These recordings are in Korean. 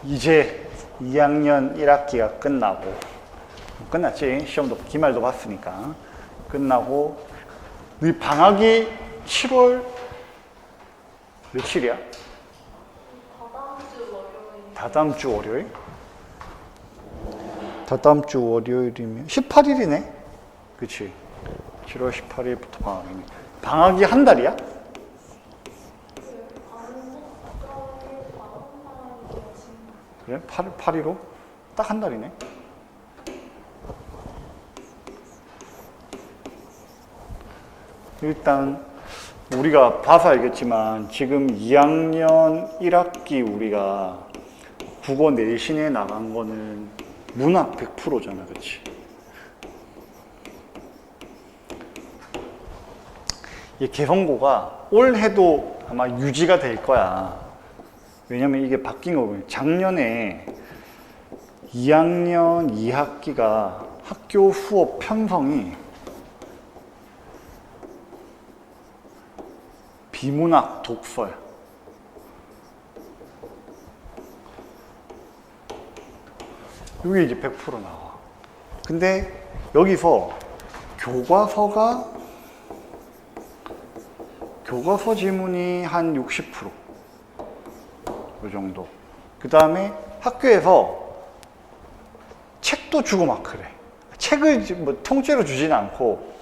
이제 2학년 1학기가 끝나고, 끝났지. 시험도 기말도 봤으니까 끝나고, 너희 방학이 7월 며칠이야? 다다음 주 월요일? 다다음 주 월요일이면 18일이네. 그치? 7월 18일부터 방학이네. 방학이 한 달이야? 그래? 8일로? 딱 한 달이네. 일단 우리가 봐서 알겠지만 지금 2학년 1학기 우리가 국어 내신에 나간 거는 문학 100%잖아. 그치? 이 개성고가 올해도 아마 유지가 될 거야. 왜냐면 이게 바뀐 거거든요. 작년에 2학년 2학기가 학교 수업 편성이 비문학 독서야. 이게 이제 100% 나와. 근데 여기서 교과서 지문이 한 60%. 이 정도. 그 다음에 학교에서 책도 주고 막 그래. 책을 뭐 통째로 주진 않고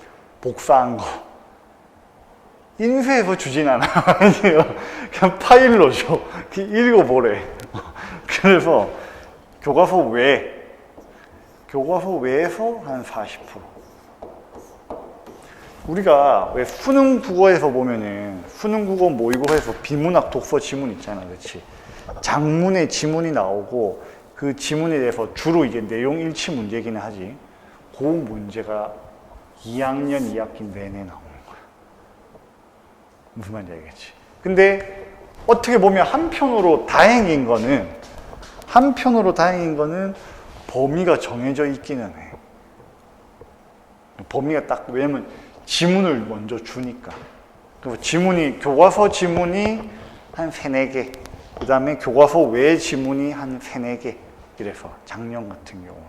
복사한 거. 인쇄해서 주진 않아. 그냥 파일로 줘. 읽어보래. 그래서 교과서 외에서 한 40%. 우리가 왜 수능 국어에서 보면은 수능 국어 모의고사에서 비문학 독서 지문 있잖아. 그렇지? 장문의 지문이 나오고 그 지문에 대해서 주로 이제 내용 일치 문제기는 하지. 그 문제가 2학년 2학기 내내 나오는 거야. 무슨 말인지 알겠지? 근데 어떻게 보면 한편으로 다행인 거는 범위가 정해져 있기는 해. 범위가 딱, 왜냐면 지문을 먼저 주니까. 그리고 교과서 지문이 한 3, 4개. 그 다음에 교과서 외 지문이 한 3, 4개. 이래서 작년 같은 경우는.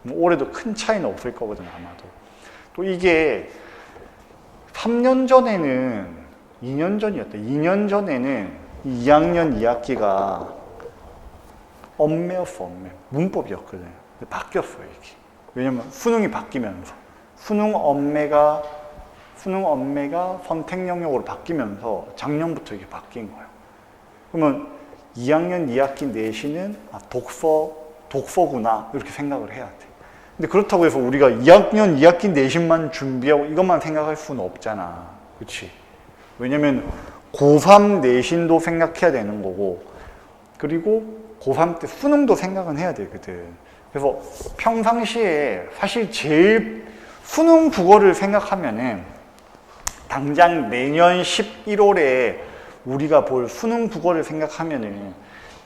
뭐 올해도 큰 차이는 없을 거거든, 아마도. 또 이게 3년 전에는, 2년 전이었다. 2년 전에는 2학년 2학기가 엄매였어, 엄매. 문법이었거든. 근데 바뀌었어, 이게. 왜냐면 수능이 바뀌면서. 수능 엄매가 선택 영역으로 바뀌면서 작년부터 이게 바뀐 거예요. 그러면 2학년 2학기 내신은 독서구나 이렇게 생각을 해야 돼. 근데 그렇다고 해서 우리가 2학년 2학기 내신만 준비하고 이것만 생각할 수는 없잖아. 그렇지? 왜냐면 고3 내신도 생각해야 되는 거고, 그리고 고3 때 수능도 생각은 해야 되거든. 그래서 평상시에 사실 제일 수능 국어를 생각하면은 당장 내년 11월에 우리가 볼 수능 국어를 생각하면은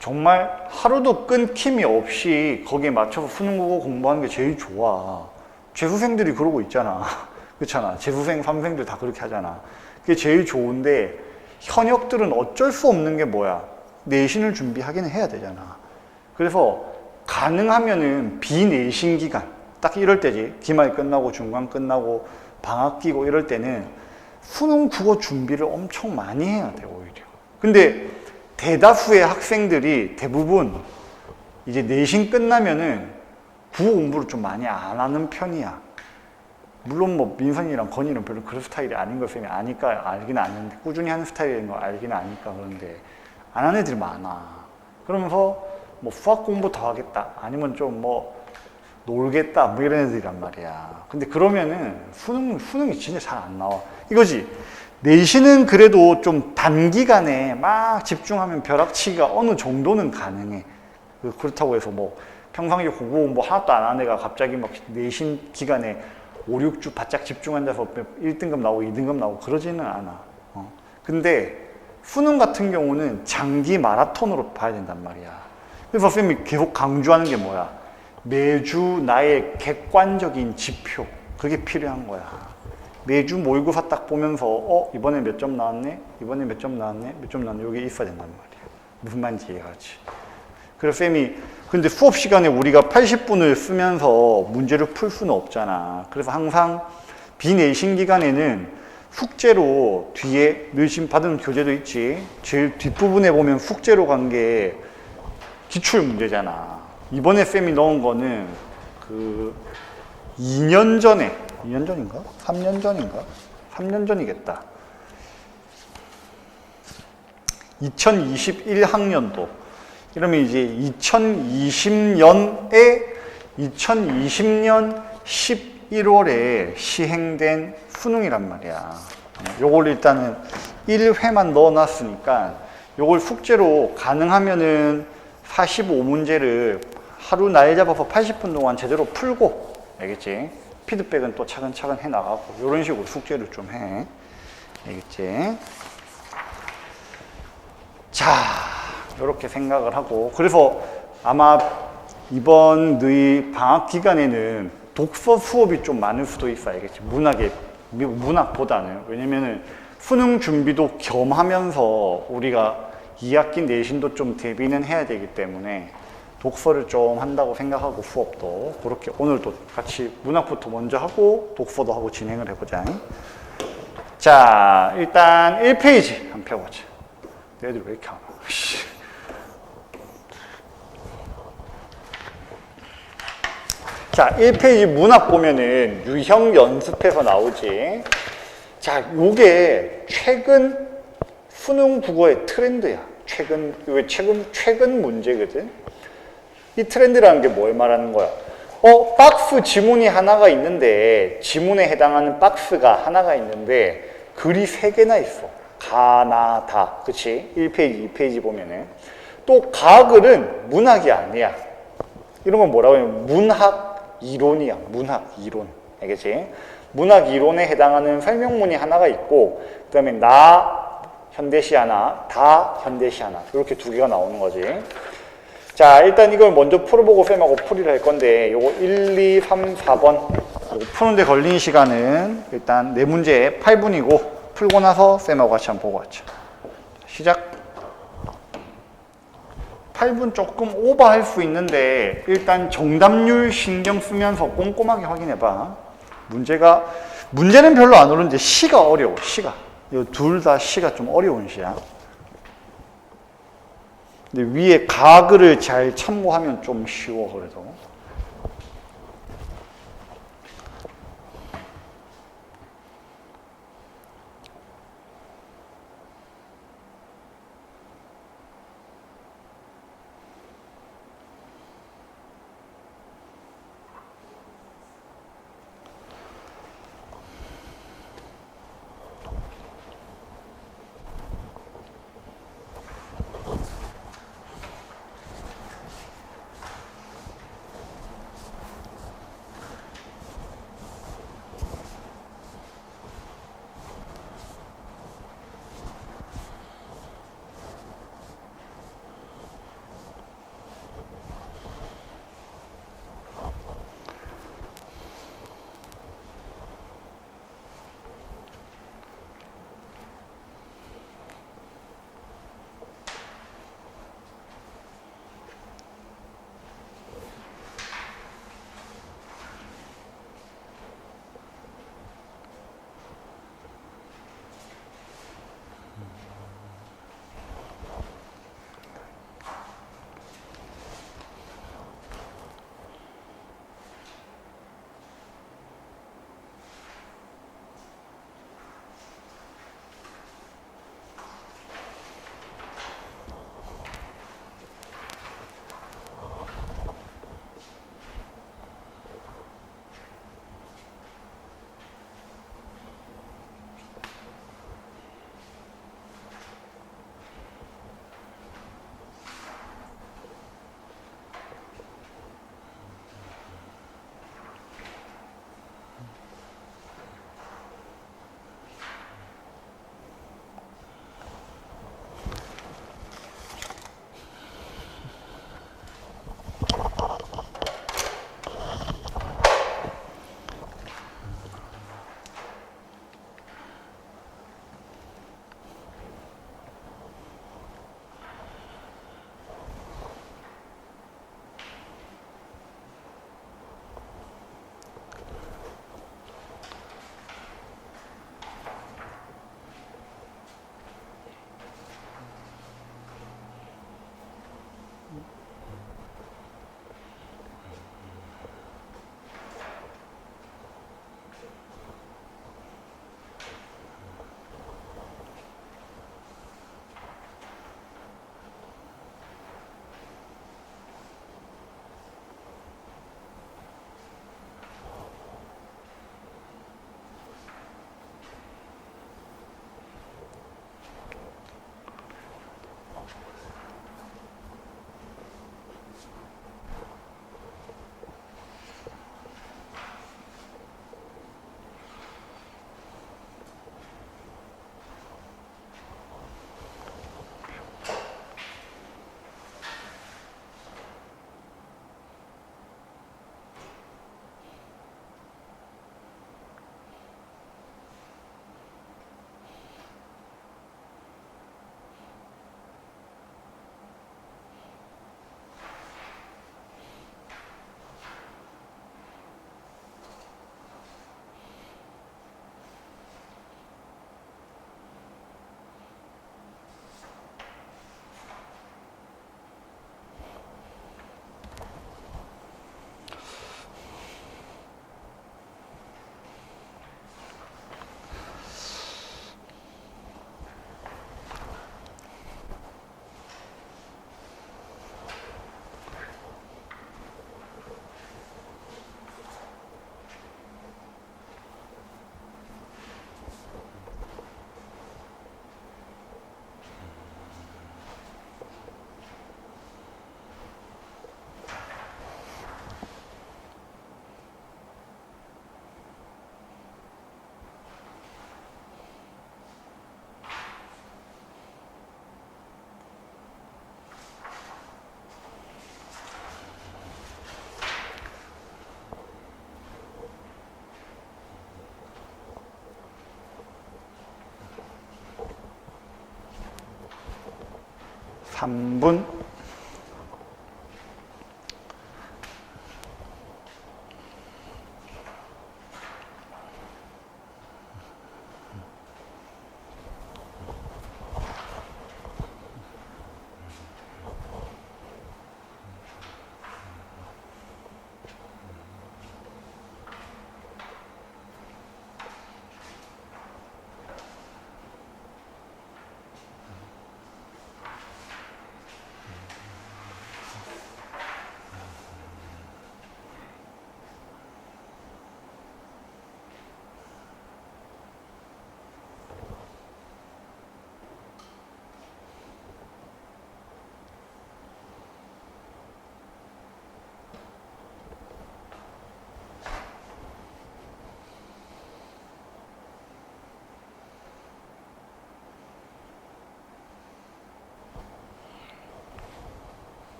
정말 하루도 끊김이 없이 거기에 맞춰서 수능 국어 공부하는 게 제일 좋아. 재수생들이 그러고 있잖아. 그렇잖아. 재수생, 3생들 다 그렇게 하잖아. 그게 제일 좋은데 현역들은 어쩔 수 없는 게 뭐야? 내신을 준비하기는 해야 되잖아. 그래서 가능하면은 비내신 기간, 딱 이럴 때지. 기말 끝나고 중간 끝나고 방학 끼고 이럴 때는 수능 국어 준비를 엄청 많이 해야 돼, 오히려. 근데 대다수의 학생들이 대부분 이제 내신 끝나면은 국어 공부를 좀 많이 안 하는 편이야. 물론 뭐 민선이랑 건이는 별로 그런 스타일이 아닌 걸 쌤이 알긴 아는데, 꾸준히 하는 스타일인 거 알기는 아니까. 그런데 안 하는 애들이 많아. 그러면서 뭐 수학 공부 더 하겠다, 아니면 좀 뭐 놀겠다, 뭐 이런 애들이란 말이야. 근데 그러면은 수능이 진짜 잘 안 나와. 이거지. 내신은 그래도 좀 단기간에 막 집중하면 벼락치기가 어느 정도는 가능해. 그렇다고 해서 뭐 평상시에 공부 하나도 안 하는 애가 갑자기 막 내신 기간에 5, 6주 바짝 집중 앉아서 1등급 나오고 2등급 나오고 그러지는 않아. 근데 수능 같은 경우는 장기 마라톤으로 봐야 된단 말이야. 그래서 선생님이 계속 강조하는 게 뭐야? 매주 나의 객관적인 지표, 그게 필요한 거야. 매주 모의고사 딱 보면서 이번에 몇 점 나왔네? 이번에 몇 점 나왔네? 몇 점 나왔네? 이게 있어야 된단 말이야. 무슨 말인지 이해가지? 그래서 쌤이 근데 수업 시간에 우리가 80분을 쓰면서 문제를 풀 수는 없잖아. 그래서 항상 비내신 기간에는 숙제로 뒤에 늘 지금 받은 교재도 있지. 제일 뒷부분에 보면 숙제로 간 게 기출 문제잖아. 이번에 쌤이 넣은 거는 그 2년 전에 2년 전인가? 3년 전인가? 3년 전이겠다. 2021학년도. 이러면 이제 2020년 11월에 시행된 수능이란 말이야. 요걸 일단은 1회만 넣어놨으니까 요걸 숙제로 가능하면은 45문제를 하루 날 잡아서 80분 동안 제대로 풀고, 알겠지? 피드백은 또 차근차근 해 나가고 이런 식으로 숙제를 좀 해. 알겠지? 자, 이렇게 생각을 하고, 그래서 아마 이번 너희 방학 기간에는 독서 수업이 좀 많을 수도 있어. 알겠지? 문학보다는. 왜냐면은 수능 준비도 겸하면서 우리가 2학기 내신도 좀 대비는 해야 되기 때문에 독서를 좀 한다고 생각하고 수업도 그렇게 오늘도 같이 문학부터 먼저 하고 독서도 하고 진행을 해보자. 자, 일단 1페이지 한번 펴보자. 애들 왜 이렇게 안 와? 자, 1페이지 문학 보면은 유형 연습해서 나오지. 자, 요게 최근 수능 국어의 트렌드야. 최근 문제거든. 이 트렌드라는 게 뭘 말하는 거야? 박스 지문이 하나가 있는데, 지문에 해당하는 박스가 하나가 있는데 글이 3개나 있어. 가, 나, 다. 그치? 1페이지, 2페이지 보면은. 또 가글은 문학이 아니야. 이런 건 뭐라고 하냐면 문학 이론이야. 문학 이론. 알겠지? 문학 이론에 해당하는 설명문이 하나가 있고, 그 다음에 나 현대시 하나, 다 현대시 하나. 이렇게 2개가 나오는 거지. 자, 일단 이걸 먼저 풀어보고 쌤하고 풀이를 할 건데, 요거 1, 2, 3, 4번. 요거 푸는데 걸린 시간은 일단 4문제 8분이고, 풀고 나서 쌤하고 같이 한번 보고 왔죠. 시작. 8분 조금 오버할 수 있는데, 일단 정답률 신경 쓰면서 꼼꼼하게 확인해봐. 문제는 별로 안 어려운데 시가 어려워. 시가. 이 둘 다 시가 좀 어려운 시야. 근데 위에 가글을 잘 참고하면 좀 쉬워. 그래도 3분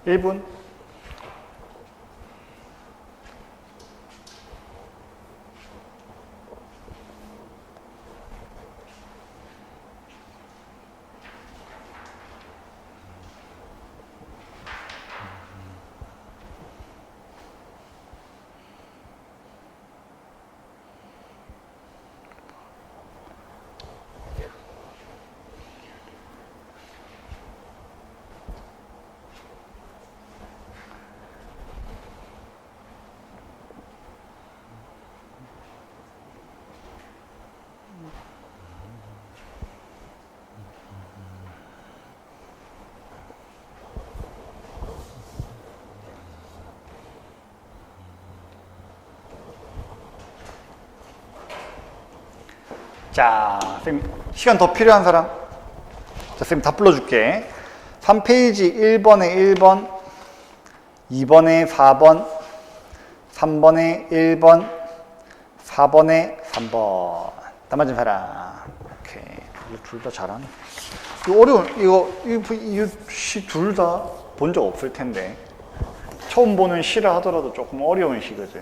일 분 자, 쌤 시간 더 필요한 사람? 자, 쌤 다 불러줄게. 3페이지 1번에 1번, 2번에 4번, 3번에 1번, 4번에 3번. 다 맞은 사람. 오케이. 이거 둘 다 잘하네. 이거 어려운, 이거 시 둘 다 본 적 없을 텐데. 처음 보는 시라 하더라도 조금 어려운 시거든.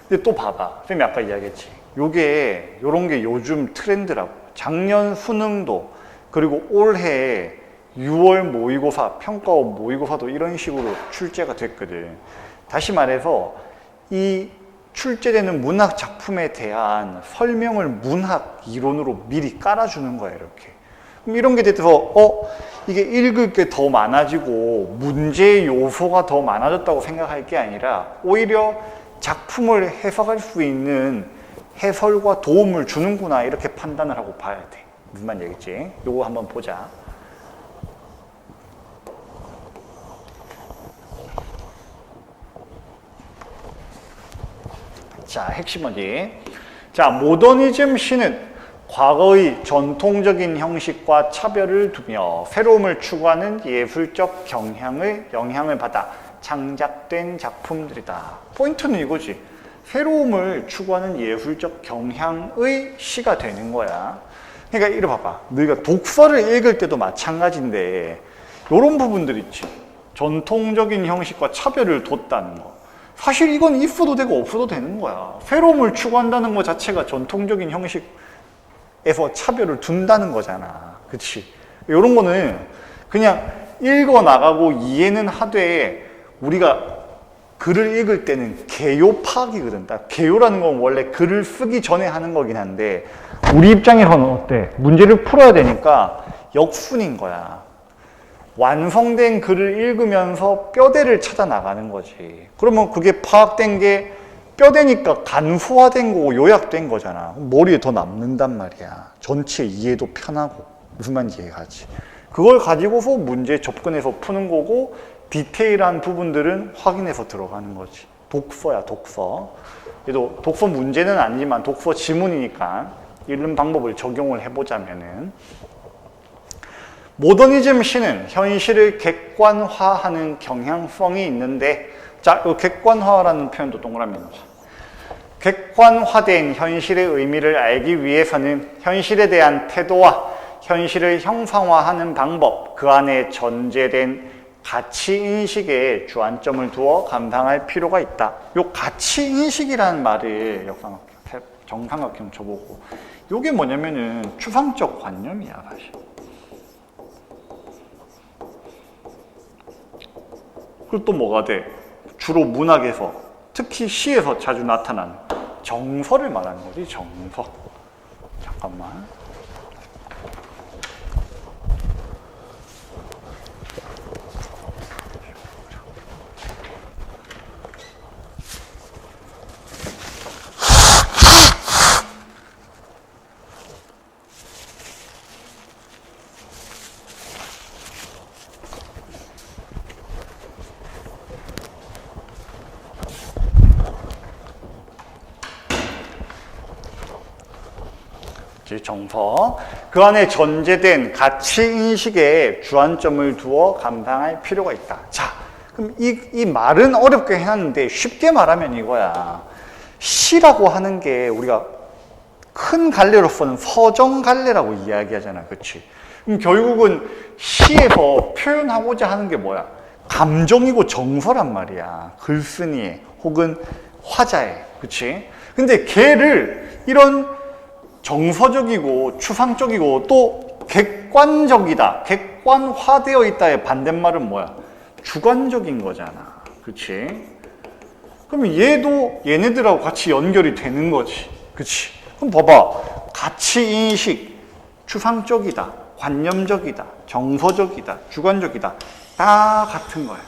근데 또 봐봐. 쌤이 아까 이야기했지. 요런 게 요즘 트렌드라고. 작년 수능도, 그리고 올해 6월 모의고사, 평가원 모의고사도 이런 식으로 출제가 됐거든. 다시 말해서 이 출제되는 문학 작품에 대한 설명을 문학 이론으로 미리 깔아주는 거야, 이렇게. 그럼 이런 게 돼서 이게 읽을 게 더 많아지고 문제 요소가 더 많아졌다고 생각할 게 아니라 오히려 작품을 해석할 수 있는 해설과 도움을 주는구나, 이렇게 판단을 하고 봐야 돼. 무슨 말 얘기지? 요거 한번 보자. 자, 핵심 어디? 자, 모더니즘 시는 과거의 전통적인 형식과 차별을 두며 새로움을 추구하는 예술적 영향을 받아 창작된 작품들이다. 포인트는 이거지. 새로움을 추구하는 예술적 경향의 시가 되는 거야. 그러니까 이리 봐봐. 너희가 독서를 읽을 때도 마찬가지인데 이런 부분들 있지. 전통적인 형식과 차별을 뒀다는 거. 사실 이건 있어도 되고 없어도 되는 거야. 새로움을 추구한다는 것 자체가 전통적인 형식에서 차별을 둔다는 거잖아. 그치? 이런 거는 그냥 읽어 나가고 이해는 하되 우리가 글을 읽을 때는 개요 파악이거든. 개요라는 건 원래 글을 쓰기 전에 하는 거긴 한데 우리 입장에서는 어때? 문제를 풀어야 되니까 역순인 거야. 완성된 글을 읽으면서 뼈대를 찾아 나가는 거지. 그러면 그게 파악된 게 뼈대니까 간소화된 거고 요약된 거잖아. 머리에 더 남는단 말이야. 전체 이해도 편하고. 무슨 말인지 이해가지. 그걸 가지고서 문제에 접근해서 푸는 거고 디테일한 부분들은 확인해서 들어가는 거지. 독서야, 독서. 그래도 독서 문제는 아니지만 독서 지문이니까 읽는 방법을 적용을 해보자면은 모더니즘 시는 현실을 객관화하는 경향성이 있는데 자, 이 객관화라는 표현도 동그라미 넣어. 객관화된 현실의 의미를 알기 위해서는 현실에 대한 태도와 현실을 형상화하는 방법, 그 안에 전제된 가치인식에 주안점을 두어 감상할 필요가 있다. 요 가치인식이라는 말을 정삼각형 쳐보고 요게 뭐냐면은 추상적 관념이야 사실. 그리고 또 뭐가 돼? 주로 문학에서 특히 시에서 자주 나타나는 정서를 말하는 거지. 정서. 잠깐만. 정서, 그 안에 전제된 가치인식에 주안점을 두어 감상할 필요가 있다. 자, 그럼 이 말은 어렵게 해놨는데 쉽게 말하면 이거야. 시라고 하는 게 우리가 큰 갈래로서는 서정 갈래라고 이야기하잖아. 그치? 그럼 결국은 시에서 표현하고자 하는 게 뭐야? 감정이고 정서란 말이야. 글쓴이에 혹은 화자에. 그치? 근데 걔를 이런 정서적이고 추상적이고 또 객관적이다, 객관화되어 있다의 반대말은 뭐야? 주관적인 거잖아. 그치? 그럼 얘도 얘네들하고 같이 연결이 되는 거지. 그치? 그럼 봐봐. 가치인식, 추상적이다, 관념적이다, 정서적이다, 주관적이다. 다 같은 거야.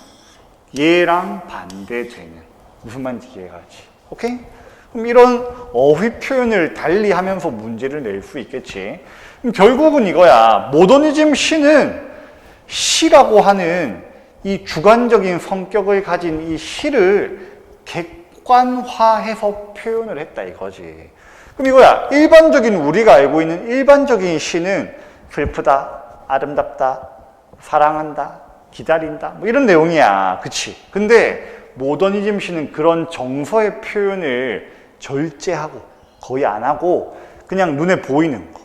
얘랑 반대되는. 무슨 말인지 이해가지? 오케이? 그럼 이런 어휘 표현을 달리 하면서 문제를 낼 수 있겠지. 그럼 결국은 이거야. 모더니즘 시는 시라고 하는 이 주관적인 성격을 가진 이 시를 객관화해서 표현을 했다 이거지. 그럼 이거야. 일반적인 우리가 알고 있는 일반적인 시는 슬프다, 아름답다, 사랑한다, 기다린다 뭐 이런 내용이야. 그치? 근데 모더니즘 시는 그런 정서의 표현을 절제하고 거의 안 하고 그냥 눈에 보이는 거,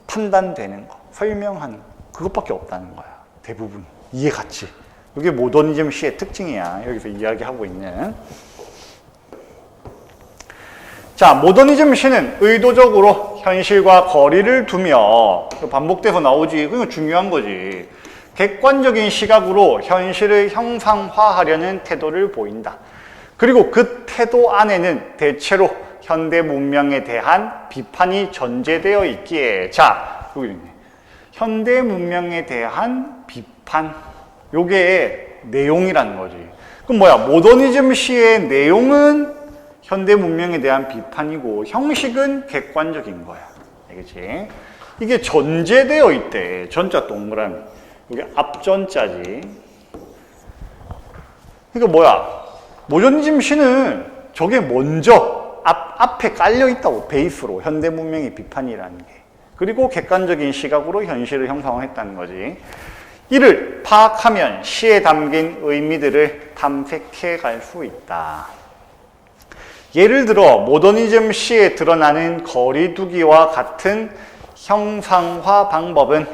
판단되는 거, 설명하는 거 그것밖에 없다는 거야. 대부분. 이해갔지? 이게 모더니즘 시의 특징이야. 여기서 이야기하고 있는. 자, 모더니즘 시는 의도적으로 현실과 거리를 두며 반복돼서 나오지. 그거 중요한 거지. 객관적인 시각으로 현실을 형상화하려는 태도를 보인다. 그리고 그 태도 안에는 대체로 현대 문명에 대한 비판이 전제되어 있기에 자, 여기 있네. 현대 문명에 대한 비판. 요게 내용이라는 거지. 그럼 뭐야? 모더니즘 시의 내용은 현대 문명에 대한 비판이고 형식은 객관적인 거야. 알겠지? 이게 전제되어 있대. 전자 동그라미. 이게 앞전자지. 그러니까 뭐야? 모더니즘 시는 저게 먼저 앞에 깔려 있다고. 베이스로 현대 문명의 비판이라는 게. 그리고 객관적인 시각으로 현실을 형성했다는 거지. 이를 파악하면 시에 담긴 의미들을 탐색해 갈 수 있다. 예를 들어 모더니즘 시에 드러나는 거리두기와 같은 형상화 방법은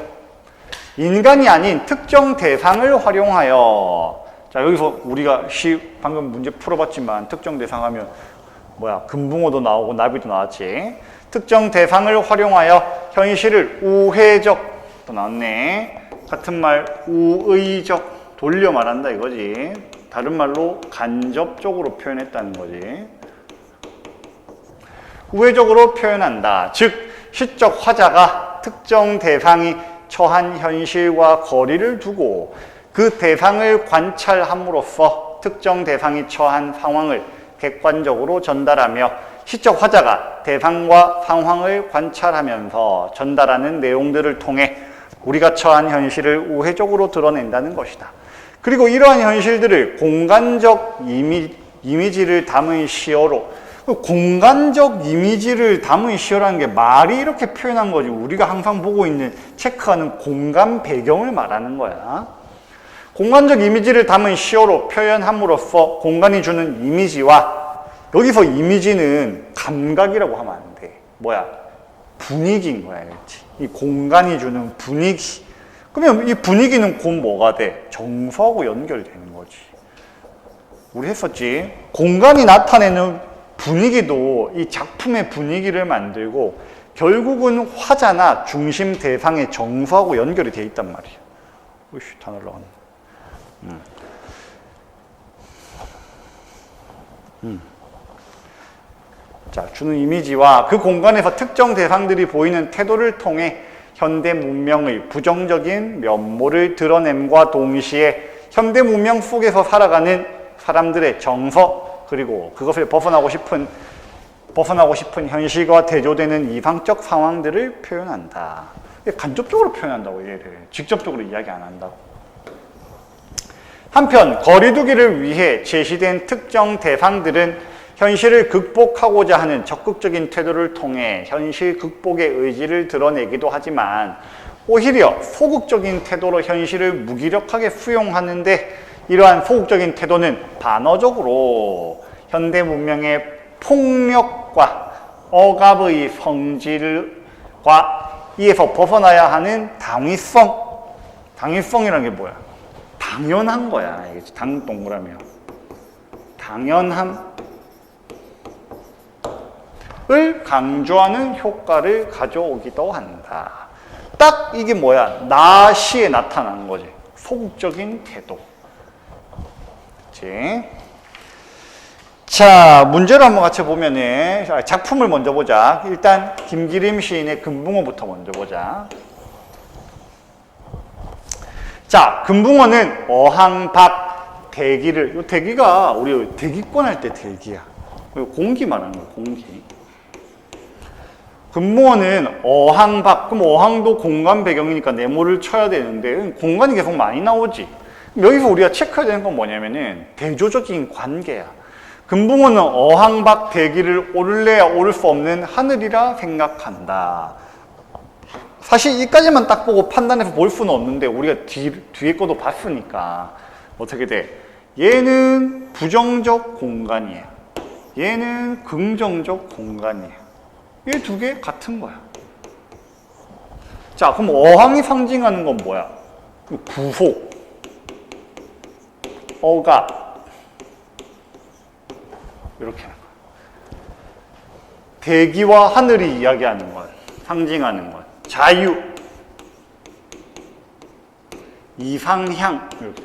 인간이 아닌 특정 대상을 활용하여 자 여기서 우리가 시 방금 문제 풀어봤지만 특정 대상 하면 뭐야 금붕어도 나오고 나비도 나왔지. 특정 대상을 활용하여 현실을 우회적 또 나왔네. 같은 말 우의적 돌려 말한다 이거지. 다른 말로 간접적으로 표현했다는 거지. 우회적으로 표현한다. 즉 시적 화자가 특정 대상이 처한 현실과 거리를 두고 그 대상을 관찰함으로써 특정 대상이 처한 상황을 객관적으로 전달하며 시적 화자가 대상과 상황을 관찰하면서 전달하는 내용들을 통해 우리가 처한 현실을 우회적으로 드러낸다는 것이다. 그리고 이러한 현실들을 공간적 이미지를 담은 시어로, 공간적 이미지를 담은 시어라는 게 말이 이렇게 표현한 거지, 우리가 항상 보고 있는, 체크하는 공간 배경을 말하는 거야. 공간적 이미지를 담은 시어로 표현함으로써 공간이 주는 이미지와, 여기서 이미지는 감각이라고 하면 안 돼. 뭐야? 분위기인 거야, 그렇지? 이 공간이 주는 분위기. 그러면 이 분위기는 곧 뭐가 돼? 정서하고 연결되는 거지. 우리 했었지. 공간이 나타내는 분위기도 이 작품의 분위기를 만들고 결국은 화자나 중심 대상의 정서하고 연결이 돼 있단 말이야. 으이씨, 다 날라갔네. 자, 주는 이미지와 그 공간에서 특정 대상들이 보이는 태도를 통해 현대 문명의 부정적인 면모를 드러냄과 동시에 현대 문명 속에서 살아가는 사람들의 정서, 그리고 그것을 벗어나고 싶은 현실과 대조되는 이상적 상황들을 표현한다. 간접적으로 표현한다고, 얘를. 직접적으로 이야기 안 한다고. 한편 거리두기를 위해 제시된 특정 대상들은 현실을 극복하고자 하는 적극적인 태도를 통해 현실 극복의 의지를 드러내기도 하지만 오히려 소극적인 태도로 현실을 무기력하게 수용하는데, 이러한 소극적인 태도는 반어적으로 현대 문명의 폭력과 억압의 성질과 이에서 벗어나야 하는 당위성이라는 게 뭐야? 당연한 거야. 이게 동그라미야. 당연함 을 강조하는 효과를 가져오기도 한다. 딱 이게 뭐야? 나시에 나타나는 거지. 소극적인 태도. 그치? 자, 문제를 한번 같이 보면은, 작품을 먼저 보자. 일단 김기림 시인의 금붕어부터 먼저 보자. 자, 금붕어는 어항박 대기를, 이 대기가 우리 대기권 할 때 대기야. 공기 말하는 거야, 공기. 금붕어는 어항박, 그럼 어항도 공간 배경이니까 네모를 쳐야 되는데 공간이 계속 많이 나오지. 여기서 우리가 체크해야 되는 건 뭐냐면은 대조적인 관계야. 금붕어는 어항박 대기를 오를래야 오를 수 없는 하늘이라 생각한다. 사실 이까지만 딱 보고 판단해서 볼 수는 없는데 우리가 뒤에 거도 봤으니까 어떻게 돼? 얘는 부정적 공간이야. 얘는 긍정적 공간이야. 이 두 개 같은 거야. 자, 그럼 어항이 상징하는 건 뭐야? 구속, 억압, 이렇게 하는 거야. 대기와 하늘이 이야기하는 것, 상징하는 것, 자유, 이상향, 이렇게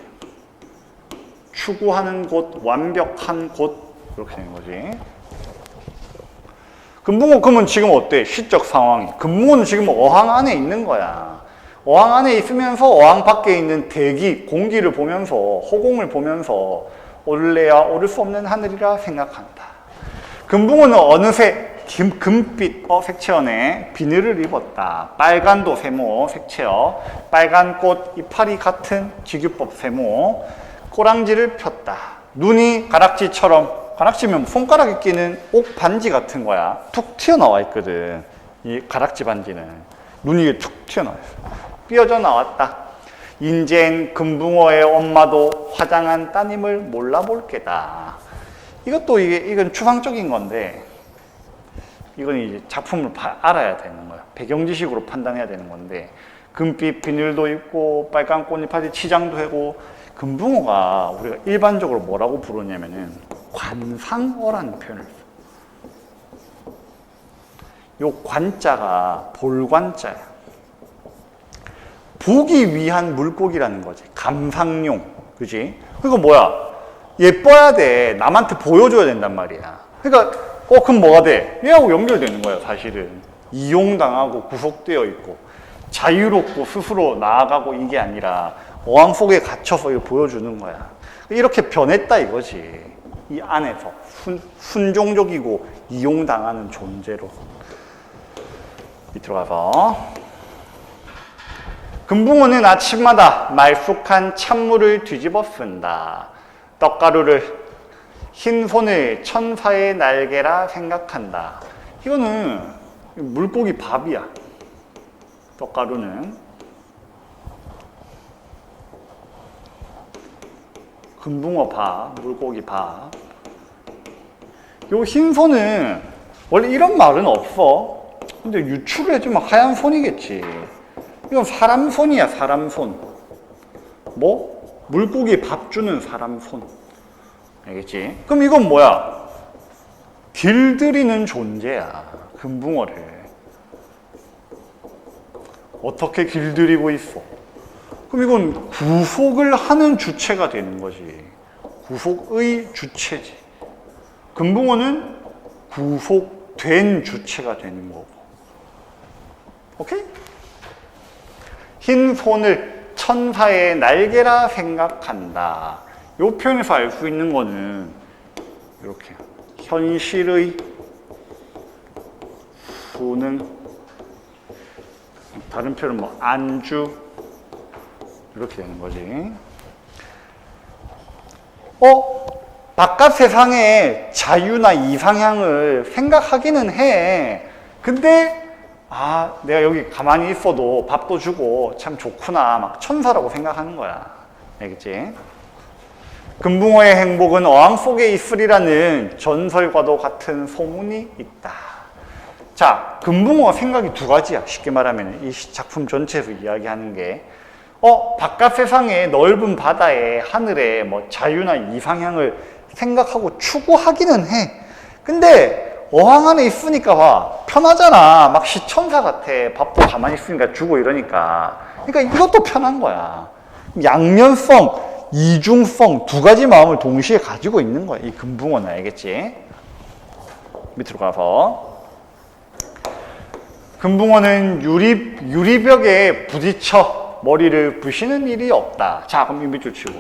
추구하는 곳, 완벽한 곳, 이렇게 되는 거지. 금붕어 그러면 지금 어때? 시적 상황이. 금붕어는 지금 어항 안에 있는 거야. 어항 안에 있으면서 어항 밖에 있는 대기, 공기를 보면서, 허공을 보면서 오를래야 오를 수 없는 하늘이라 생각한다. 금붕어는 어느새 금빛 색채연에 비늘을 입었다. 빨간도 세모 색채여, 빨간 꽃 이파리 같은 지규법 세모, 꼬랑지를 폈다. 눈이 가락지처럼, 가락지면 손가락에 끼는 옥 반지 같은 거야. 툭 튀어나와 있거든. 이 가락지 반지는. 눈이 툭 튀어나와 있어. 삐어져 나왔다. 인젠 금붕어의 엄마도 화장한 따님을 몰라볼 게다. 이것도 이건 추상적인 건데, 이건 이제 작품을 알아야 되는 거야. 배경 지식으로 판단해야 되는 건데, 금빛 비늘도 있고, 빨간 꽃잎까지 치장도 하고, 금붕어가 우리가 일반적으로 뭐라고 부르냐면은 관상어라는 표현을 써. 요 관자가 볼관자야. 보기 위한 물고기라는 거지. 감상용. 그지? 그거 뭐야? 예뻐야 돼. 남한테 보여줘야 된단 말이야. 그러니까 그럼 뭐가 돼? 얘하고 연결되는 거야 사실은. 이용당하고 구속되어 있고 자유롭고 스스로 나아가고 이게 아니라 어항 속에 갇혀서 이거 보여주는 거야. 이렇게 변했다 이거지. 이 안에서 순종적이고 이용당하는 존재로. 밑으로 가서 금붕어는 아침마다 말쑥한 찬물을 뒤집어 쓴다. 떡가루를 흰 손을 천사의 날개라 생각한다. 이거는 물고기 밥이야. 떡가루는 금붕어 밥, 물고기 밥. 요 흰 손은 원래 이런 말은 없어. 근데 유추를 해주면 하얀 손이겠지. 이건 사람 손이야, 사람 손. 뭐? 물고기 밥 주는 사람 손. 알겠지? 그럼 이건 뭐야? 길들이는 존재야, 금붕어를. 어떻게 길들이고 있어? 그럼 이건 구속을 하는 주체가 되는 거지. 구속의 주체지. 금붕어는 구속된 주체가 되는 거고. 오케이? 흰 손을 천사의 날개라 생각한다. 이 표현에서 알 수 있는 거는 이렇게 현실의 수능, 다른 표현은 뭐 안주, 이렇게 되는 거지. 바깥 세상의 자유나 이상향을 생각하기는 해. 근데 내가 여기 가만히 있어도 밥도 주고 참 좋구나, 막 천사라고 생각하는 거야. 알겠지? 금붕어의 행복은 어항 속에 있으리라는 전설과도 같은 소문이 있다. 자, 금붕어 생각이 두 가지야. 쉽게 말하면 이 작품 전체에서 이야기하는 게 바깥 세상의 넓은 바다에 하늘에 뭐 자유나 이상향을 생각하고 추구하기는 해. 근데 어항 안에 있으니까 봐, 편하잖아. 막 시천사 같아. 밥도 가만히 있으니까 주고 이러니까. 그러니까 이것도 편한 거야. 양면성, 이중성 두 가지 마음을 동시에 가지고 있는 거야, 이 금붕어는. 알겠지? 밑으로 가서 금붕어는 유리벽에 부딪혀 머리를 부시는 일이 없다. 자, 그럼 이 밑줄 치고,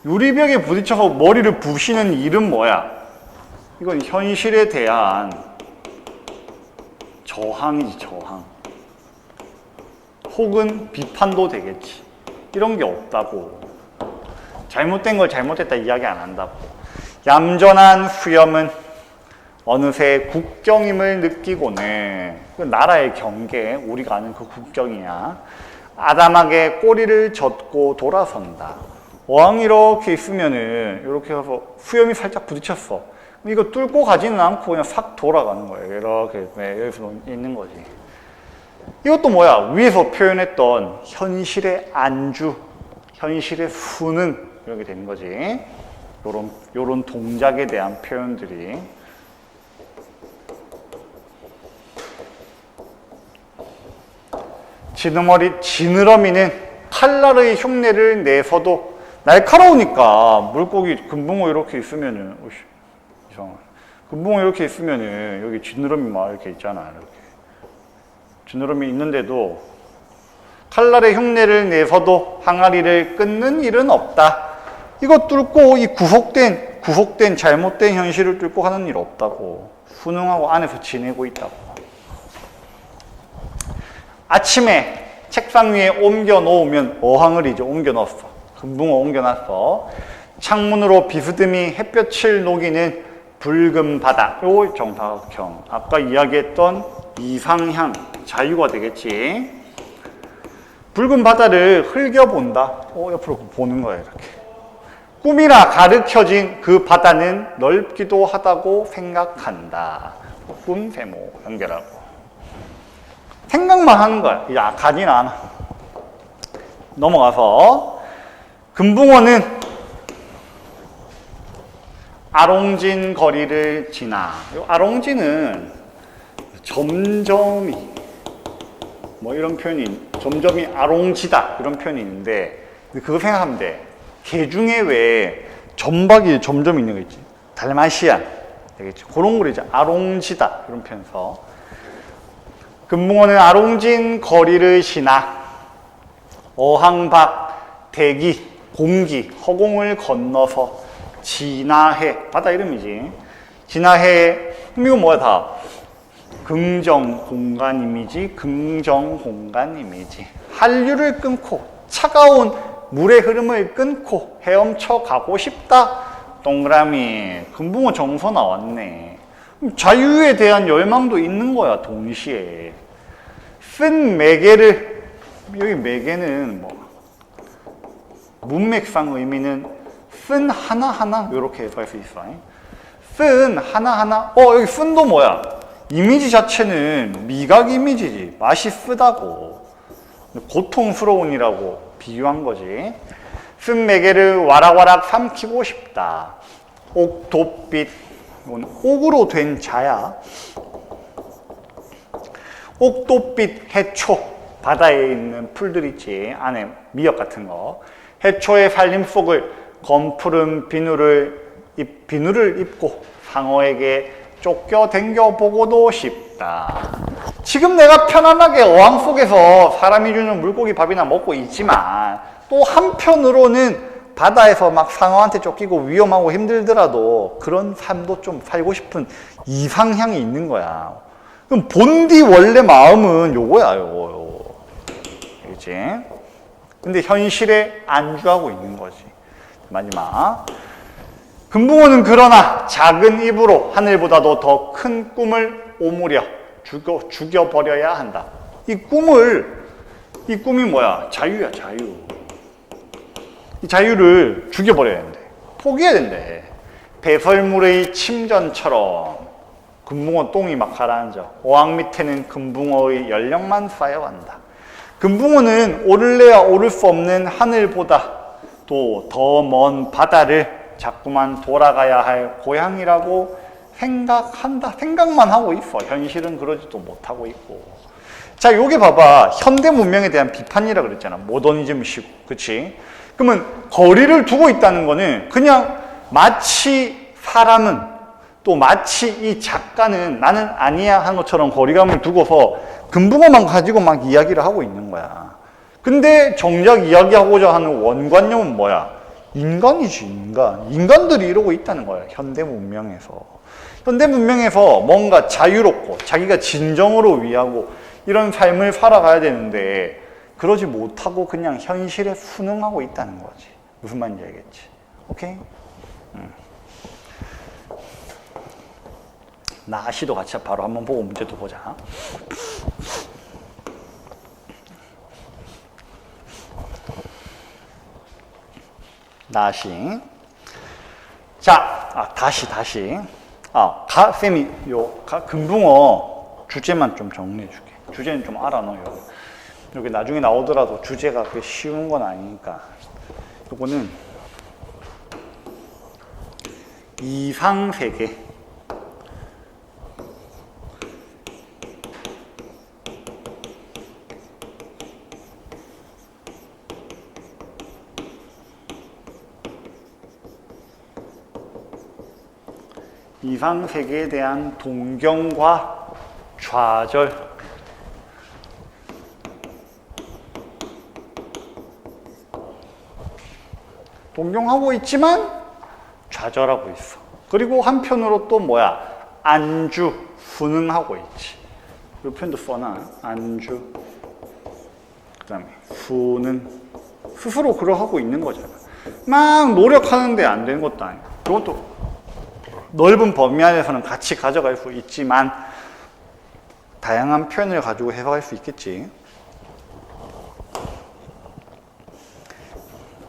유리벽에 부딪혀서 머리를 부시는 일은 뭐야? 이건 현실에 대한 저항이지, 저항. 혹은 비판도 되겠지. 이런 게 없다고. 잘못된 걸 잘못했다 이야기 안 한다고. 얌전한 수염은 어느새 국경임을 느끼고는, 그 나라의 경계, 우리가 아는 그 국경이야. 아담하게 꼬리를 젖고 돌아선다. 어항 이렇게 있으면은 이렇게 해서 수염이 살짝 부딪혔어. 이거 뚫고 가지는 않고 그냥 싹 돌아가는 거예요. 이렇게 여기서 있는 거지. 이것도 뭐야? 위에서 표현했던 현실의 안주, 현실의 수능, 이렇게 되는 거지. 요런 동작에 대한 표현들이. 지느러미는 칼날의 흉내를 내서도, 날카로우니까 물고기, 금붕어 이렇게 있으면은, 이상하네. 금붕어 이렇게 있으면은 여기 지느러미 막 이렇게 있잖아. 이렇게. 지느러미 있는데도 칼날의 흉내를 내서도 항아리를 끊는 일은 없다. 이거 뚫고 이 구속된 잘못된 현실을 뚫고 하는 일 없다고. 순응하고 안에서 지내고 있다고. 아침에 책상 위에 옮겨 놓으면 어항을 이제 옮겨 넣었어. 금붕어 옮겨 놨어. 창문으로 비스듬히 햇볕을 녹이는 붉은 바다. 요 정사각형. 아까 이야기했던 이상향, 자유가 되겠지. 붉은 바다를 흘겨본다. 옆으로 보는 거야, 이렇게. 꿈이라 가르쳐진 그 바다는 넓기도 하다고 생각한다. 꿈, 세모 연결하고. 생각만 하는 거야. 이제 가진 않아. 넘어가서 금붕어는 아롱진 거리를 지나. 이 아롱진은 점점이, 뭐 이런 표현이, 점점이 아롱지다 이런 표현이 있는데, 그거 생각하면 돼. 개 중에 왜 점박이 점점 있는 거 있지. 달마시안. 되겠지. 그런 걸 이제 아롱지다. 이런 표현서. 금붕어는 아롱진 거리를 지나 어항박, 대기, 공기, 허공을 건너서 진화해. 바다 이름이지. 진화해. 그럼 이거 뭐야 다? 긍정 공간 이미지, 긍정 공간 이미지. 한류를 끊고 차가운 물의 흐름을 끊고 헤엄쳐 가고 싶다. 동그라미. 금붕어 정서 나왔네. 자유에 대한 열망도 있는 거야 동시에. 쓴 매개를, 여기 매개는 뭐 문맥상 의미는 쓴 하나하나 이렇게 해석할 수 있어. 쓴 하나하나. 여기 쓴도 뭐야? 이미지 자체는 미각 이미지지. 맛이 쓰다고. 고통스러운이라고 비유한 거지. 쓴 매개를 와락와락 삼키고 싶다. 옥돛빛. 이건 옥으로 된 자야. 옥돛빛 해초. 바다에 있는 풀들 있지. 안에 미역 같은 거. 해초의 살림 속을 검푸른 비누를 입고 상어에게 쫓겨 댕겨 보고도 싶다. 지금 내가 편안하게 어항 속에서 사람이 주는 물고기 밥이나 먹고 있지만 또 한편으로는 바다에서 막 상어한테 쫓기고 위험하고 힘들더라도 그런 삶도 좀 살고 싶은 이상향이 있는 거야. 그럼 본디 원래 마음은 요거야, 요거. 알겠지? 근데 현실에 안주하고 있는 거지. 마지막. 금붕어는 그러나 작은 입으로 하늘보다도 더 큰 꿈을 오므려 죽여버려야 한다. 이 꿈이 뭐야? 자유야, 자유. 이 자유를 죽여버려야 된대. 포기해야 된대. 배설물의 침전처럼 금붕어 똥이 막 가라앉아. 어항 밑에는 금붕어의 연령만 쌓여간다. 금붕어는 오를래야 오를 수 없는 하늘보다 또 더 먼 바다를 자꾸만 돌아가야 할 고향이라고 생각한다. 생각만 하고 있어. 현실은 그러지도 못하고 있고. 자, 요게 봐봐. 현대 문명에 대한 비판이라 그랬잖아. 모더니즘식. 그치? 그러면 거리를 두고 있다는 거는 그냥 마치 사람은 또 마치 이 작가는 나는 아니야 하는 것처럼 거리감을 두고서 금붕어만 가지고 막 이야기를 하고 있는 거야. 근데 정작 이야기하고자 하는 원관념은 뭐야? 인간이지, 인간. 인간들이 이러고 있다는 거야, 현대 문명에서. 현대 문명에서 뭔가 자유롭고 자기가 진정으로 위하고 이런 삶을 살아가야 되는데 그러지 못하고 그냥 현실에 순응하고 있다는 거지. 무슨 말인지 알겠지? 오케이? 나시도 같이 바로 한번 보고 문제도 보자. 나시. 자, 다시. 쌤이 금붕어 주제만 좀 정리해 줄게. 주제는 좀 알아놓어요. 여기 나중에 나오더라도 주제가 그렇게 쉬운 건 아니니까. 요거는 이상세계. 이상세계에 대한 동경과 좌절. 동경하고 있지만 좌절하고 있어. 그리고 한편으로 또 뭐야? 안주, 순응하고 있지. 이 표현도 써놔. 안주. 그 다음에 순응. 스스로 그러하고 있는 거잖아. 막 노력하는데 안 되는 것도 아니고. 그것도 넓은 범위 안에서는 같이 가져갈 수 있지만 다양한 표현을 가지고 해석할 수 있겠지.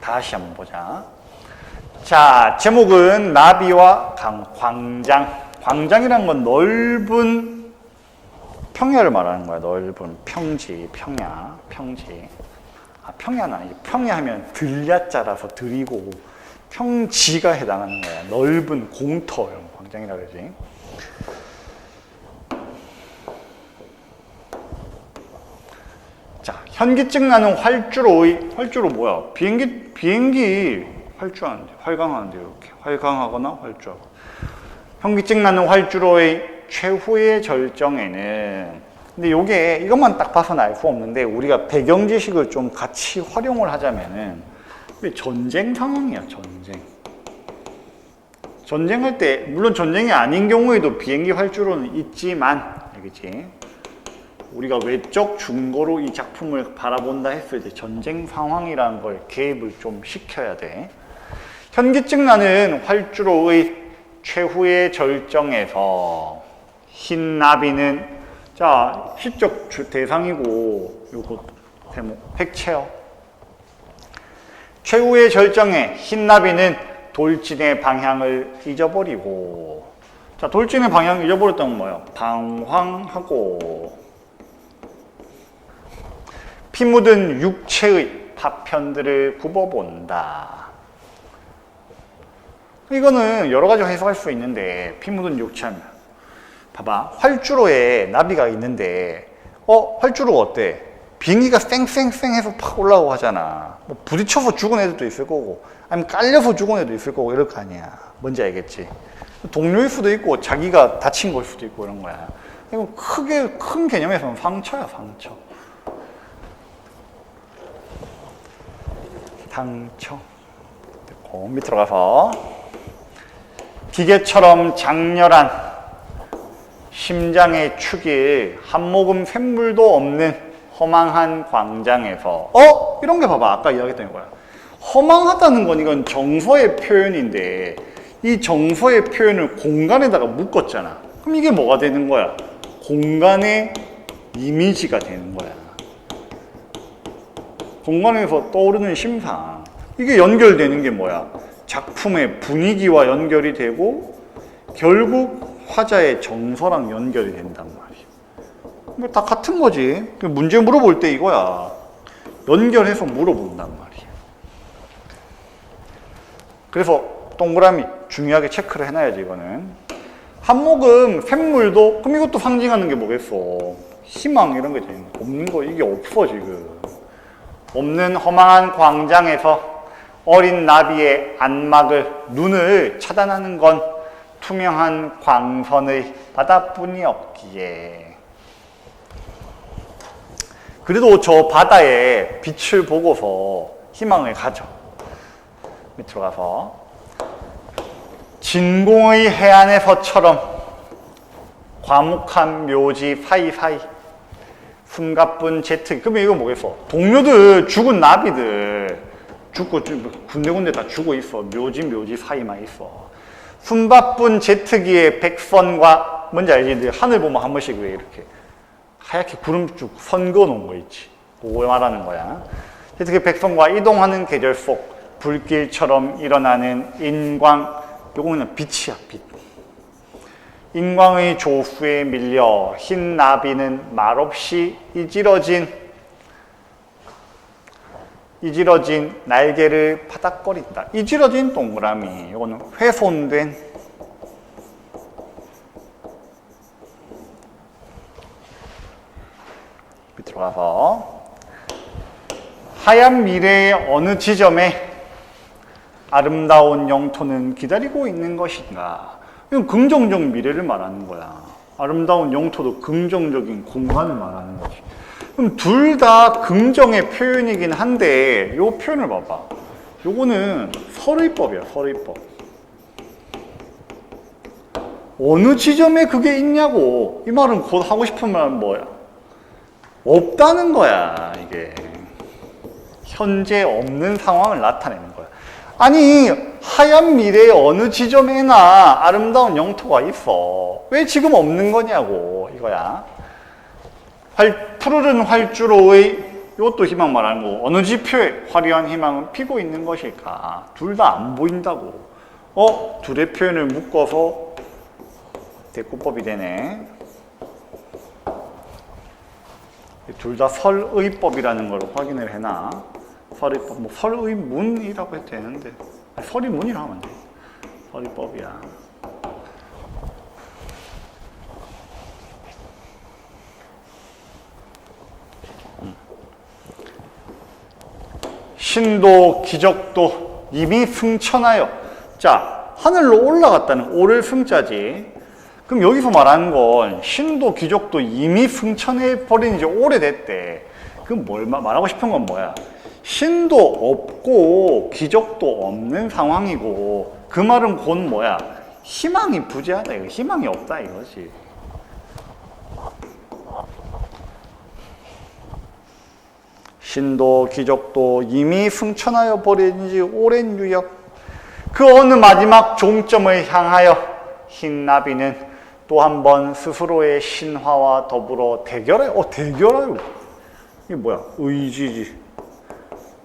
다시 한번 보자. 자, 제목은 나비와 광장. 광장이란 건 넓은 평야를 말하는 거야. 넓은 평지, 평야, 평지. 평야는 아니지. 평야 하면 들야자라서 들이고 평지가 해당하는 거야. 넓은 공터, 이런 광장이라 그러지. 자, 현기증 나는 활주로 뭐야? 비행기 활주하는데, 활강하는데 이렇게 활강하거나 활주하고. 현기증 나는 활주로의 최후의 절정에는, 근데 요게 이것만 딱 봐서는 알 수 없는데 우리가 배경 지식을 좀 같이 활용을 하자면은 전쟁 상황이야. 전쟁할 때 물론 전쟁이 아닌 경우에도 비행기 활주로는 있지만, 알겠지? 우리가 외적 중거로 이 작품을 바라본다 했을 때 전쟁 상황이라는 걸 개입을 좀 시켜야 돼. 현기증 나는 활주로의 최후의 절정에서 흰 나비는, 자, 시적 대상이고 요거 대목 팩체요. 최후의 절정에 흰 나비는 돌진의 방향을 잊어버리고, 자, 돌진의 방향을 잊어버렸다는 뭐예요? 방황하고 피 묻은 육체의 파편들을 굽어본다. 이거는 여러 가지 해석할 수 있는데, 피 묻은 육체 하면 봐봐, 활주로에 나비가 있는데 활주로가 어때? 비행기가 쌩쌩쌩 해서 팍 올라오고 하잖아. 뭐 부딪혀서 죽은 애들도 있을 거고 아니면 깔려서 죽은 애도 있을 거고 이럴 거 아니야. 뭔지 알겠지? 동료일 수도 있고 자기가 다친 걸 수도 있고 이런 거야. 이거 큰 개념에서는 상처야, 상처. 밑으로 가서 기계처럼 장렬한 심장의 축일 한 모금 샘물도 없는 허망한 광장에서, 이런 게 봐봐. 아까 이야기했던 거야. 허망하다는 건 이건 정서의 표현인데 이 정서의 표현을 공간에다가 묶었잖아. 그럼 이게 뭐가 되는 거야? 공간의 이미지가 되는 거야. 공간에서 떠오르는 심상. 이게 연결되는 게 뭐야? 작품의 분위기와 연결이 되고 결국 화자의 정서랑 연결이 된단 말이야. 다 같은 거지. 문제 물어볼 때 이거야. 연결해서 물어본단 말이야. 그래서 동그라미 중요하게 체크를 해놔야지. 이거는 한 모금 샘물도, 그럼 이것도 상징하는 게 뭐겠어? 희망 이런 게 되는 거. 없는 거, 이게 없어 지금. 없는 허망한 광장에서 어린 나비의 안막을, 눈을 차단하는 건 투명한 광선의 바다뿐이 없기에. 그래도 저 바다의 빛을 보고서 희망을 가져. 밑으로 가서 진공의 해안에서처럼 과묵한 묘지 사이사이 숨가쁜 제트. 그러면 이거 뭐겠어? 동료들, 죽은 나비들 죽고 군데군데 다 죽어 있어. 묘지 사이만 있어. 숨바쁜 제트기의 백선과, 뭔지 알지? 하늘 보면 한 번씩 왜 이렇게 하얗게 구름 쭉 선 그어놓은 거 있지. 그거 말하는 거야. 제트기 백선과 이동하는 계절 속 불길처럼 일어나는 인광. 요거는 빛이야, 빛. 인광의 조수에 밀려 흰 나비는 말없이 이지러진 날개를 파닥거린다. 이지러진 동그라미. 이거는 훼손된, 밑으로 가서 하얀 미래의 어느 지점에 아름다운 영토는 기다리고 있는 것인가. 이건 긍정적 미래를 말하는 거야. 아름다운 영토도 긍정적인 공간을 말하는 거지. 그럼 둘 다 긍정의 표현이긴 한데, 요 표현을 봐봐. 요거는 설의법이야, 설의법. 어느 지점에 그게 있냐고. 이 말은 곧 하고 싶은 말은 뭐야? 없다는 거야, 이게. 현재 없는 상황을 나타내는 거야. 아니, 하얀 미래의 어느 지점에나 아름다운 영토가 있어. 왜 지금 없는 거냐고, 이거야. 푸르른 활주로의, 이것도 희망 말하는 거고, 어느 지표에 화려한 희망은 피고 있는 것일까? 둘 다 안 보인다고. 둘의 표현을 묶어서 대꾸법이 되네. 둘 다 설의법이라는 걸 확인을 해놔. 설의법, 뭐 설의문이라고 해도 되는데, 설의문이라고 하면 돼. 설의법이야. 신도 기적도 이미 승천하여. 자, 하늘로 올라갔다는 오를 승자지. 그럼 여기서 말하는 건 신도 귀족도 이미 승천해 버린 지 오래됐대. 그럼 뭘 말하고 싶은 건 뭐야? 신도 없고 귀족도 없는 상황이고, 그 말은 곧 뭐야? 희망이 부재하다. 이거 희망이 없다 이거지. 신도 귀족도 이미 승천하여 버린 지 오랜 유역. 그 어느 마지막 종점을 향하여 흰나비는 또 한 번 스스로의 신화와 더불어 대결하여. 대결하여. 이게 뭐야? 의지지.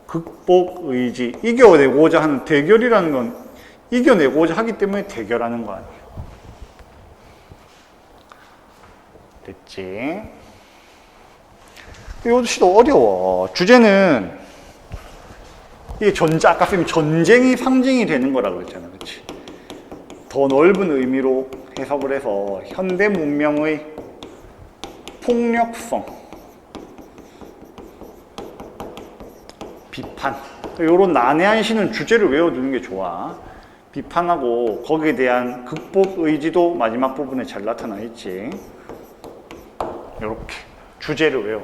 극복 의지. 이겨내고자 하는 대결이라는 건 이겨내고자 하기 때문에 대결하는 거 아니에요. 됐지? 이것도 어려워. 주제는 이게 아까 쌤이 전쟁이 상징이 되는 거라고 그랬잖아. 그치? 더 넓은 의미로 해석을 해서 현대 문명의 폭력성, 비판, 이런 난해한 시는 주제를 외워두는 게 좋아. 비판하고 거기에 대한 극복 의지도 마지막 부분에 잘 나타나 있지. 이렇게 주제를 외워.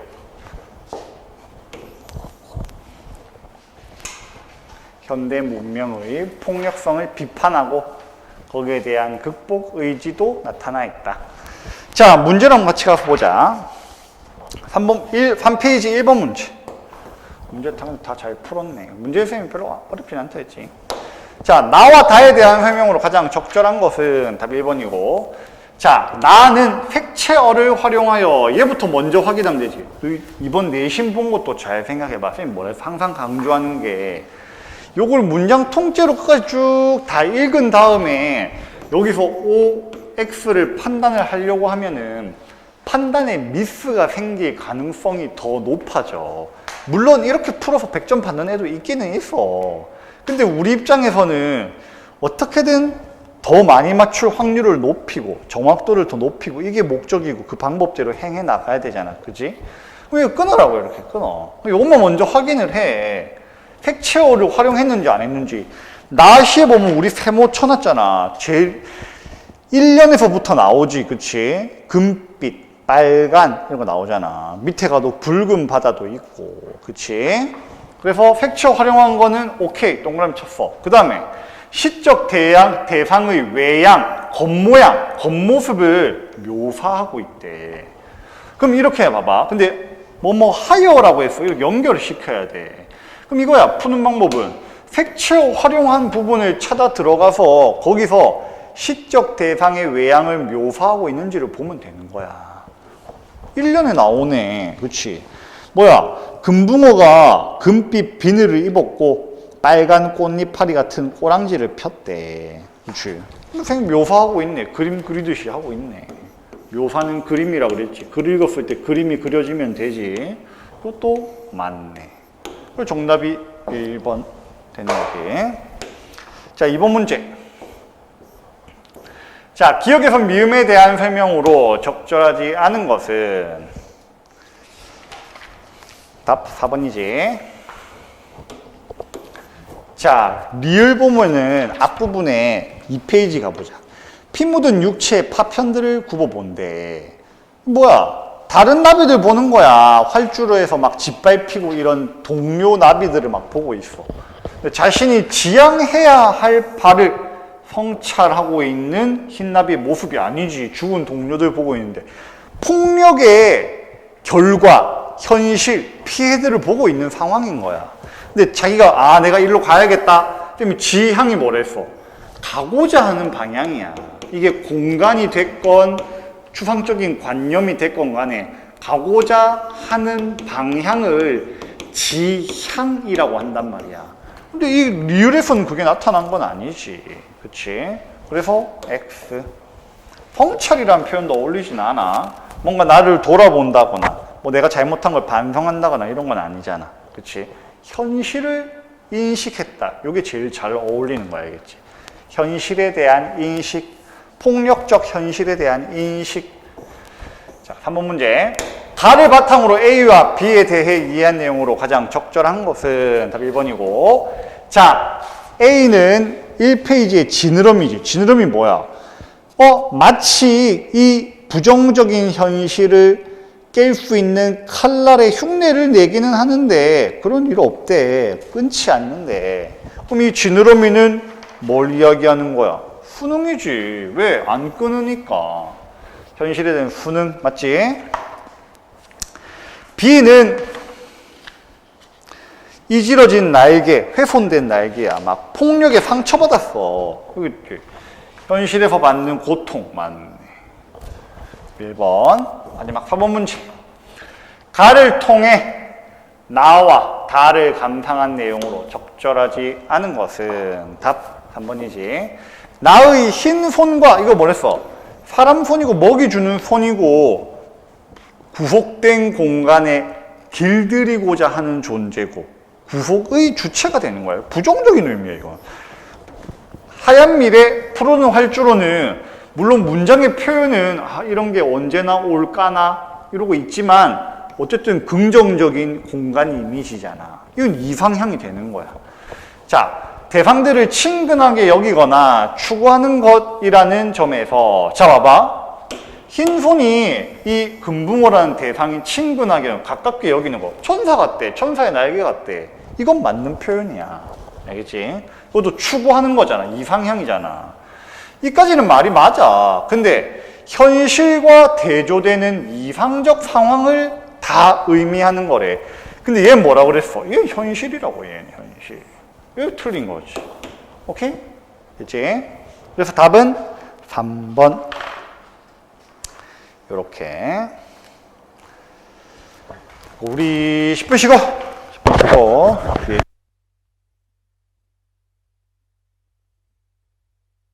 현대 문명의 폭력성을 비판하고 거기에 대한 극복 의지도 나타나 있다. 자, 문제를 한번 같이 가서 보자. 3페이지 1번 문제. 문제 다 잘 풀었네. 문제 쌤이 별로 어렵진 않다 했지. 자, 나와 다에 대한 설명으로 가장 적절한 것은 답 1번이고, 자, 나는 색채어를 활용하여. 얘부터 먼저 확인하면 되지. 이번 내신 본 것도 잘 생각해봐. 쌤이 뭐래? 항상 강조하는 게, 요걸 문장 통째로 끝까지 쭉 다 읽은 다음에 여기서 O, X를 판단을 하려고 하면은 판단에 미스가 생길 가능성이 더 높아져. 물론 이렇게 풀어서 100점 받는 애도 있기는 있어. 근데 우리 입장에서는 어떻게든 더 많이 맞출 확률을 높이고 정확도를 더 높이고 이게 목적이고 그 방법대로 행해 나가야 되잖아. 그지? 왜 끊으라고 이렇게 끊어. 이것만 먼저 확인을 해. 색채어를 활용했는지 안 했는지. 나시에 보면 우리 세모 쳐놨잖아. 제일 1년에서부터 나오지. 그치? 금빛, 빨간 이런 거 나오잖아. 밑에 가도 붉은 바다도 있고. 그치? 그래서 색채어 활용한 거는 오케이. 동그라미 쳤어. 그 다음에 시적 대상의 외양, 겉모양, 겉모습을 묘사하고 있대. 그럼 이렇게 해봐봐. 근데 뭐뭐 하여라고 했어. 이렇게 연결을 시켜야 돼. 그럼 이거야. 푸는 방법은 색채어 활용한 부분을 찾아 들어가서 거기서 시적 대상의 외양을 묘사하고 있는지를 보면 되는 거야. 1년에 나오네. 그치? 뭐야? 금붕어가 금빛 비늘을 입었고 빨간 꽃잎파리 같은 꼬랑지를 폈대. 그치? 선생님 묘사하고 있네. 그림 그리듯이 하고 있네. 묘사는 그림이라고 그랬지. 글 읽었을 때 그림이 그려지면 되지. 그것도 맞네. 그리고 정답이 1번 되는 거지. 자, 2번 문제. 자, 기억에서 미음에 대한 설명으로 적절하지 않은 것은 답 4번이지. 자, 리을 보면은 앞부분에 2페이지 가보자. 피 묻은 육체의 파편들을 굽어본대. 뭐야? 다른 나비들 보는 거야. 활주로 해서 막 짓밟히고 이런 동료 나비들을 막 보고 있어. 자신이 지향해야 할 바를 성찰하고 있는 흰나비의 모습이 아니지. 죽은 동료들 보고 있는데 폭력의 결과, 현실, 피해들을 보고 있는 상황인 거야. 근데 자기가 내가 일로 가야겠다. 때문에 지향이 뭐랬어? 가고자 하는 방향이야. 이게 공간이 됐건 추상적인 관념이 됐건 간에 가고자 하는 방향을 지향이라고 한단 말이야. 근데 이 리을에서는 그게 나타난 건 아니지. 그치? 그래서 X. 성찰이라는 표현도 어울리진 않아. 뭔가 나를 돌아본다거나 뭐 내가 잘못한 걸 반성한다거나 이런 건 아니잖아. 그치? 현실을 인식했다. 이게 제일 잘 어울리는 거야, 알겠지? 현실에 대한 인식, 폭력적 현실에 대한 인식. 자, 3번 문제. 가를 바탕으로 A와 B에 대해 이해한 내용으로 가장 적절한 것은 답 1번이고. 자, A는 1페이지의 지느러미지. 지느러미 뭐야? 마치 이 부정적인 현실을 깰 수 있는 칼날의 흉내를 내기는 하는데 그런 일 없대. 끊지 않는데. 그럼 이 지느러미는 뭘 이야기하는 거야? 수능이지. 왜? 안 끊으니까. 현실에 대한 수능. 맞지? B는 이지러진 날개, 훼손된 날개야. 막 폭력에 상처받았어. 그렇지. 현실에서 받는 고통. 맞네. 1번. 마지막 4번 문제. 가를 통해 나와 다를 감상한 내용으로 적절하지 않은 것은 답 3번이지. 나의 흰 손과 이거 뭐랬어? 사람 손이고 먹이 주는 손이고 구속된 공간에 길들이고자 하는 존재고 구속의 주체가 되는 거예요. 부정적인 의미예요, 이건. 하얀 밀에 푸르는 활주로는 물론 문장의 표현은 이런 게 언제나 올까나 이러고 있지만 어쨌든 긍정적인 공간 이미지잖아. 이건 이상향이 되는 거야. 자, 대상들을 친근하게 여기거나 추구하는 것이라는 점에서 자, 봐봐. 흰 손이 이 금붕어라는 대상이 친근하게 가깝게 여기는 거. 천사 같대. 천사의 날개 같대. 이건 맞는 표현이야. 알겠지? 그것도 추구하는 거잖아. 이상향이잖아. 이까지는 말이 맞아. 근데 현실과 대조되는 이상적 상황을 다 의미하는 거래. 근데 얘 뭐라 그랬어? 얘 현실이라고, 얘는 현실. 이거 틀린 거지. 오케이? 됐지? 그래서 답은 3번. 요렇게. 우리 10분 쉬고. 10분 쉬고.